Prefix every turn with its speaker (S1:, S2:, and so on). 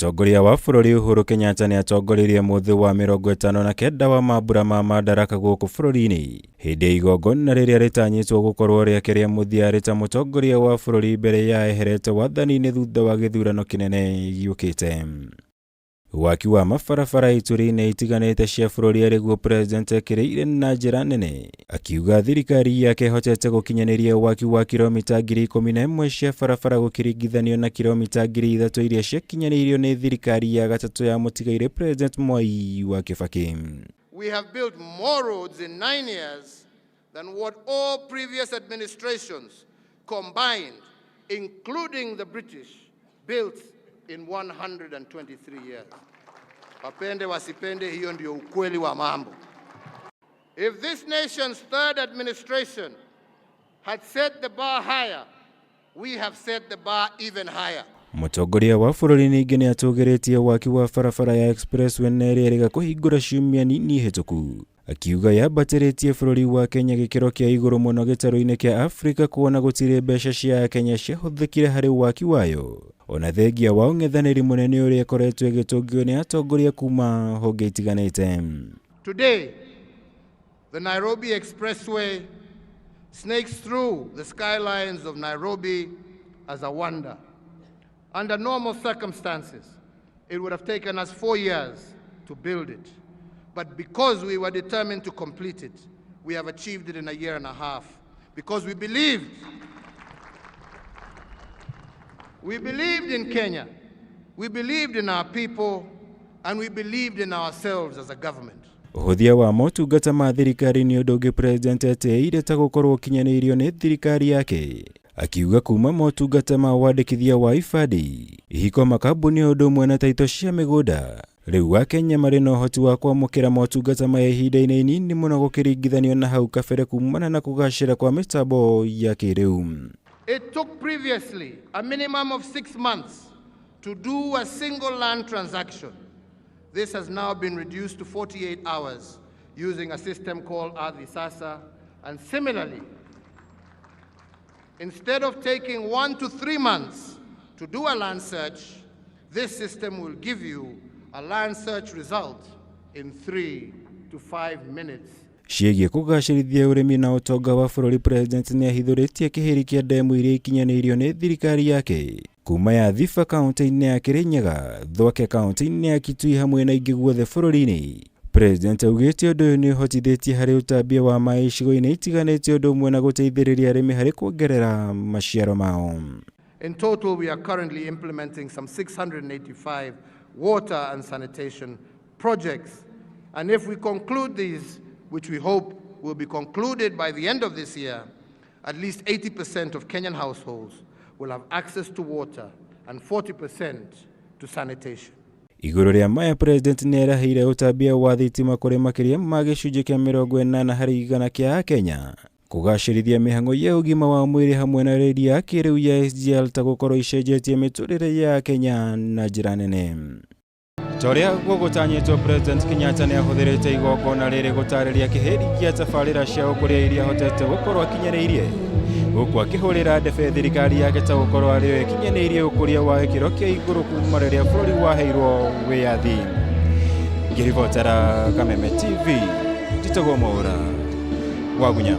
S1: Mutongoria wa bururi Uhuru Kenyatta ni atongoririe muthi wa 59 wa mambura ma madaraka guku bururi-ini hindi igongona riria ritanyitwo gukorwo riakeria muthia rita mutongoria wa bururi mbere ya eherete wathani-ini thutha wa githurano kinene giukite. Waki wa mabarabara ituri-ini itiganite cia bururi ariguo president ekireire na njira nene, akiuga thirikari yake ihotete gukinyaniria waki wa kilomita 11,000 cia barabara gukiringithanio na kilomita 3,000 iria ciakinyanirio ni thirikari ya gatatu ya mutigaire president Mwai wa Kibaki.
S2: We have built more roads in 9 years than what all previous administrations combined, including the British, built in 123 years. Wapende wasipende, hiyo ndio ukweli wa mambo. If this nation's third administration had set the bar higher, we have set the bar even higher.
S1: Mutongoria wa bururi ningi ni atugiritie waki wa barabara ya expressway nererega kuhingura ciumia nini hituku, akiuga yambatiritie bururi wa Kenya gikiro kia iguru muno gitaro-ini kia Afrika kuona gutire mbeca cia Kenya ciahuthikire hari waki wayo, ona thengia wa ung'ethaniri munene uria akoretwo igitungio ni atongoria kuma honge itiganite.
S2: Today, the Nairobi Expressway snakes through the skylines of Nairobi as a wonder. Under normal circumstances, it would have taken us 4 years to build it. But because we were determined to complete it, we have achieved it in a year and a half. Because we believed in Kenya, we believed in our people, and we believed in ourselves as a government.
S1: Uhuthia wa motungata ma thirikari ni undu ungi president eteire ta gukorwo kinyanirio ni thirikari yake, akiuga kuma motungata ma wandikithia wa ibandi, ihiko makambuni undu umwe na taito cia migunda, riu Akenya mari na uhoti wa kwamukira motungata ma ihinda-ini inini muno gukiringithanio na hau kabere kumana na kugacira kwa mitambo ya kiriu.
S2: It took previously a minimum of 6 months to do a single land transaction. This has now been reduced to 48 hours using a system called Advisasa. And similarly, instead of taking 1 to 3 months to do a land search, this system will give you a land search result in 3 to 5 minutes.
S1: Ciĩgiĩ kugacirithia urimi na utonga wa bururi, president ni ahithuritie kihiri kia demu iria ikinyanirio ni thirikari yake kuma ya Thifa kaunti-ini ya Kirinyaga, Thwake kaunti-ini ya Kitui hamwe na ingĩ guothe bururi-ini. President augĩte ũndũ ũyũ nĩ ũhotithĩtie harĩ ũtambia wa maaĩ icigo-inĩ itiganĩte ũndũ ũmwe na gũteithĩrĩria arĩmi harĩ kuongerera maciaro mao.
S2: In total, we are currently implementing some 685 water and sanitation projects. And if we conclude these, which we hope will be concluded by the end of this year, at least 80% of Kenyan households will have access to water and 40% to sanitation.
S1: Iguru ria maya, president ni erahire utambia wa thitima kũrĩ makĩria ma gĩcunjĩ kĩa 80 harĩ 100 kĩa Akenya, kugacirithia mĩhang'o ya ũgima wa mwĩrĩ hamwe na redi ya kĩrĩu ya SGR ta gũkorwo icenjetie mĩtũrĩre ya Kenya na njĩra nene. Toria gũgũtanyĩtwo president Kenyatta nĩ ahũthĩrĩte igongona rĩrĩ gũtarĩria kĩhĩri kĩa tabarira cia ũkuria iria ahotete gũkorwo akinyanĩirie, gũkũ akĩhũrĩra ndebe thirikari yake ta gũkorwo arĩo ĩkinyanĩirie ũkuria wa gĩkĩro kĩa iguru kuma rĩrĩa bũrũri waheirwo wĩyathi. Ngĩribotera Kameme TV, Njitagwo Mwaura, Wagunya.